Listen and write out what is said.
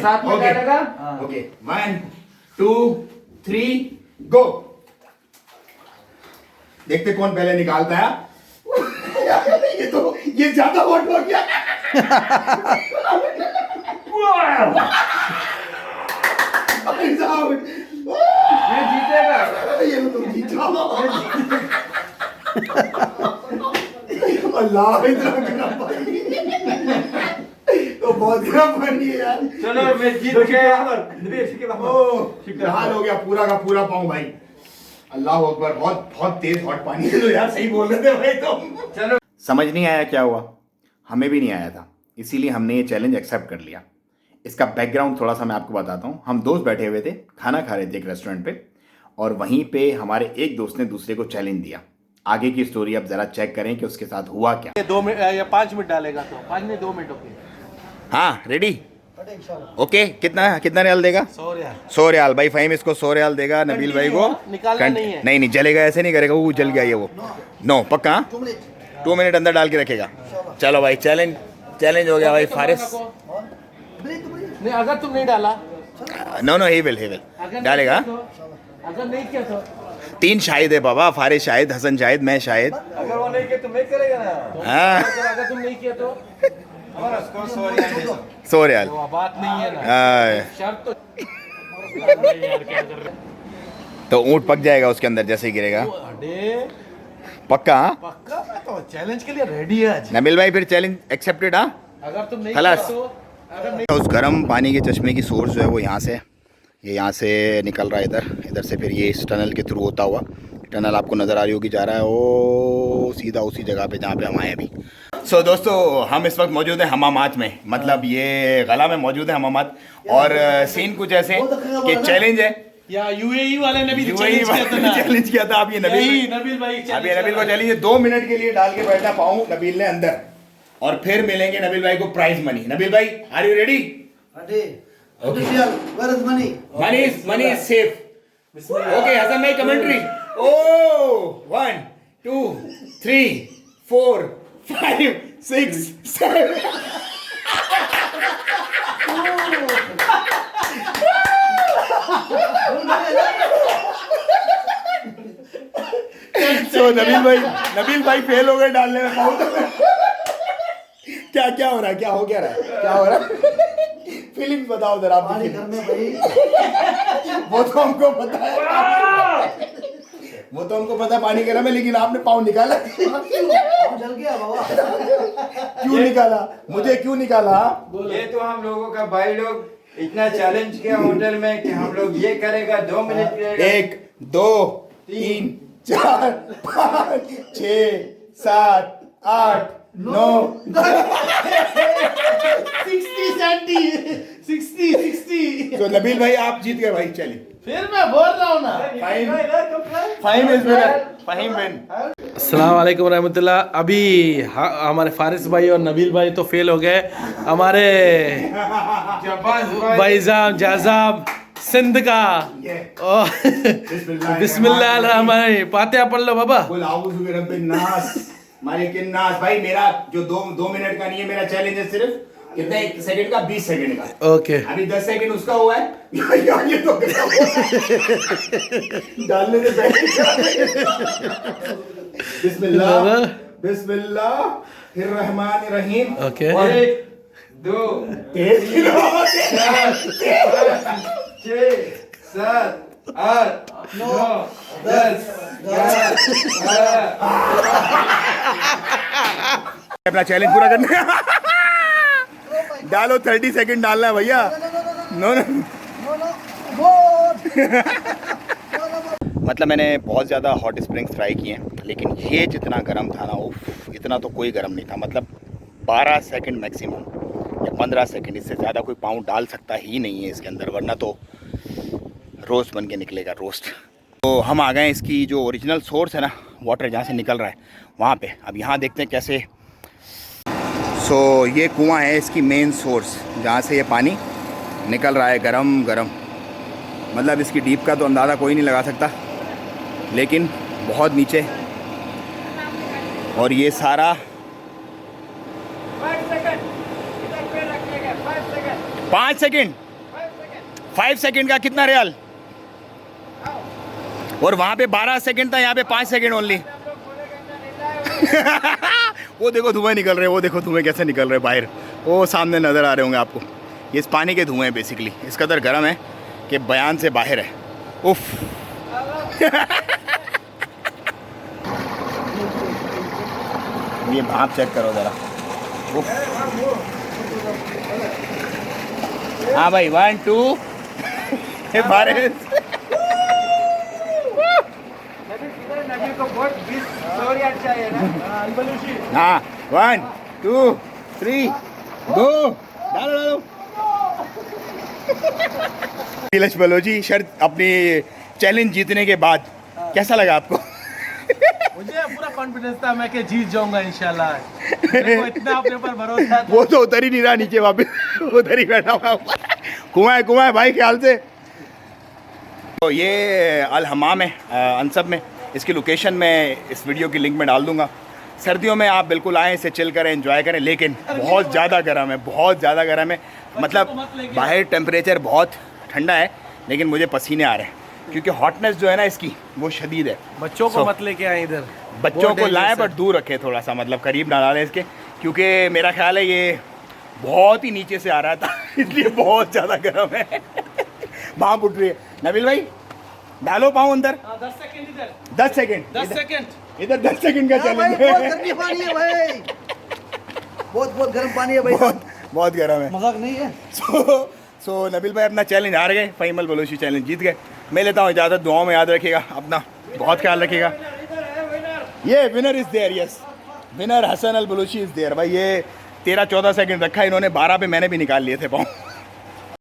साथ में डालेगा। ओके 1 2 3 गो। देखते कौन पहले निकालता है। ये ज्यादा हॉट हो गया। मैं जीतेगा। ये तो जीता। अल्लाह इतना गरम पानी तो बहुत गरम पानी है यार। चलो मैं जीत गया। लाल हो गया पूरा का पूरा पाऊं भाई। अल्लाह अकबर, बहुत बहुत तेज हॉट पानी है। तो यार सही बोल रहे थे भाई तुम। चलो समझ नहीं आया क्या हुआ, हमें भी नहीं आया था, इसीलिए हमने ये चैलेंज एक्सेप्ट कर लिया। इसका बैकग्राउंड थोड़ा सा मैं आपको बताता हूँ। हम दोस्त बैठे हुए थे, खाना खा रहे थे एक रेस्टोरेंट पे, और वहीं पे हमारे एक दोस्त ने दूसरे को चैलेंज दिया। आगे की स्टोरी अब जरा चेक करें कि उसके साथ हुआ क्या। 2 मिनट या 5 मिनट डालेगा तो 5 नहीं 2 मिनट ओके। हाँ रेडी ओके। कितना कितना रियाल देगा? 100 रियाल भाई। फ़हीम इसको 100 रियाल देगा नबील भाई को। निकालना नहीं है। नहीं जलेगा, ऐसे नहीं करेगा, वो जल गया ये वो। नो पक्का 2 मिनट अंदर डाल के रखेगा। चलो भाई चैलेंज हो गया भाई। फारिस नहीं, अगर तुम नहीं डाला, नो ही विल डालेगा। अगर नहीं किया तो 3 शाहिद है बाबा, फारिस शाहिद, हसन शाहिद, मैं शाहिद। अगर वो नहीं किया तो मैं करेगा ना। हाँ अगर तुम नहीं किया तो 100 रियाल। वो बात नहीं है ना। हाँ, शर्त तो ऊँट पक जाएगा उसके अंदर जैसे ही गिरेगा। अरे पक्का हाँ? पक्का, मैं तो चैलेंज के लिए रेडी है आज। नबील भाई फिर चैलेंज एक्सेप्टेड। हाँ अगर तुम नहीं खलास। किया तो अगर नहीं उस गर्म पानी के चश्मे की सोर्स जो है वो यहाँ से, ये यहाँ से निकल रहा है इधर से, फिर ये इस टनल के थ्रू होता हुआ, टनल आपको नज़र आ रही होगी, जा रहा है ओ सीधा उसी जगह पे जहाँ पे हम आए अभी। सो दोस्तों हम इस वक्त मौजूद हैं हमामात में, मतलब ये गला में मौजूद है हमामात। और सीन कुछ ऐसे कि चैलेंज है, या यूएई वाले ने भी चैलेंज किया था। आप ये नबील भाई अभी नबील को चैलेंज है 2 मिनट के लिए डाल के बैठना पाऊँ नबील ने अंदर, और फिर मिलेंगे नबील भाई को प्राइज मनी। नबील भाई are you ready? Money is safe. Okay, Hasan bhai commentary. Oh, 1 2 3 4 5 6 7 So Nabeel भाई फेल हो गए डालने में। क्या हो रहा है? क्या हो रहा है? फीलिंग्स बताओ जरा आप। वो तो हमको पता है, पानी गर्म है, लेकिन आपने पाँव निकाला। जल गया बाबा। क्यों निकाला? मुझे क्यों निकाला? ये तो हम लोगों का भाई लोग इतना चैलेंज किया होटल में कि हम लोग ये करेगा 2 मिनट करेगा। 1 2 3 4 5 6 7 8 9 60 तो नबील भाई आप जीत गए भाई। चलिए फिर मैं बोल रहा हूँ ना। फाहिम विन। अस्सलाम वालेकुम रहमतुल्लाह। अभी हमारे फारिस भाई और नबील भाई तो फेल हो गए। हमारे भाईजान जाजाब सिंध का बिस्मिल्लाह रहमान फातिहा पढ़ लो बाबा। मालिकिन नास। भाई मेरा जो 2 मिनट का नहीं है, मेरा चैलेंज है सिर्फ कितना 1 सेकंड का, 20 सेकंड का। ओके अभी 10 सेकंड उसका हुआ है। ये तो डालने से पहले बिस्मिल्लाहिर्रहमानिर्रहीम। ओके 1 2 तेज 6 7 8 9 10 अपना चैलेंज पूरा करने डालो। 30 सेकंड डालना है भैया। नो मतलब मैंने बहुत ज़्यादा हॉट स्प्रिंग्स ट्राई किए हैं, लेकिन ये जितना गर्म था ना, उफ, इतना तो कोई गर्म नहीं था। मतलब 12 सेकंड मैक्सिमम या 15 सेकंड, इससे ज़्यादा कोई पाँव डाल सकता ही नहीं है इसके अंदर, वरना तो रोस्ट बन के निकलेगा रोस्ट। तो हम आ गए इसकी जो ओरिजिनल सोर्स है ना, वाटर जहाँ से निकल रहा है वहाँ पे। अब यहाँ देखते हैं कैसे। सो ये कुआं है इसकी मेन सोर्स, जहाँ से ये पानी निकल रहा है गरम गरम। मतलब इसकी डीप का तो अंदाज़ा कोई नहीं लगा सकता, लेकिन बहुत नीचे। और ये सारा 5 सेकंड 5 सेकंड का कितना रियाल? और वहाँ पे 12 सेकंड था, यहाँ पे 5 सेकंड ओनली। वो देखो धुएं निकल रहे हैं, वो देखो धुएं कैसे निकल रहे हैं बाहर, वो सामने नज़र आ रहे होंगे आपको। ये इस पानी के धुएं हैं बेसिकली, इस कदर गर्म है कि बयान से बाहर है। उफ। ये भाप चेक करो ज़रा। उफ। हाँ भाई 1 2 बारिश। नबी को बहुत 20 यार्ड चाहिए ना। हाँ 1 2 3 गो। डालो डालो। नीलेश बलोची शर्त अपनी चैलेंज जीतने के बाद कैसा लगा आपको? मुझे पूरा कॉन्फिडेंस था मैं कि जीत जाऊंगा इंशाल्लाह। मेरे को इतना अपने ऊपर भरोसा था। वो तो उतर ही नहीं रहा नीचे, वापस उधर ही बैठा हुआ। कुआं है भाई ख्याल से। तो ये अल हमाम है अनसब में, इसकी लोकेशन मैं इस वीडियो की लिंक में डाल दूंगा। सर्दियों में आप बिल्कुल आएँ, इसे चिल करें, एंजॉय करें, लेकिन बहुत ज़्यादा गर्म है, बहुत ज़्यादा गर्म है। मतलब बाहर टेम्परेचर बहुत ठंडा है लेकिन मुझे पसीने आ रहे हैं क्योंकि हॉटनेस जो है ना इसकी वो शदीद है। बच्चों को मत लेके आए इधर, बच्चों को लाएं पर दूर रखें थोड़ा सा, मतलब करीब ना डालें इसके, क्योंकि मेरा ख्याल है ये बहुत ही नीचे से आ रहा था इसलिए बहुत ज़्यादा गर्म है। भाप उठ रही है। नबील भाई डालो पाँव अंदर। 10 सेकंड इधर, 10 सेकंड 10 सेकंड इधर 10 सेकंड का हाँ भाई, चैलेंज बहुत है। गर्मी पानी है भाई, बहुत गर्म पानी है भाई, बहुत गर्म है। मजाक नहीं है। सो नबील भाई अपना चैलेंज हार गए, फहीम बलोची चैलेंज जीत गए। मैं लेता हूँ इजाज़त, दुआओं में याद रखिएगा, अपना बहुत ख्याल रखिएगा। ये winner is there, yes winner Hasan al Balochi is there. भाई ये 13-14 सेकंड रखा इन्होंने, 12 पे मैंने भी निकाल लिए थे पाँव।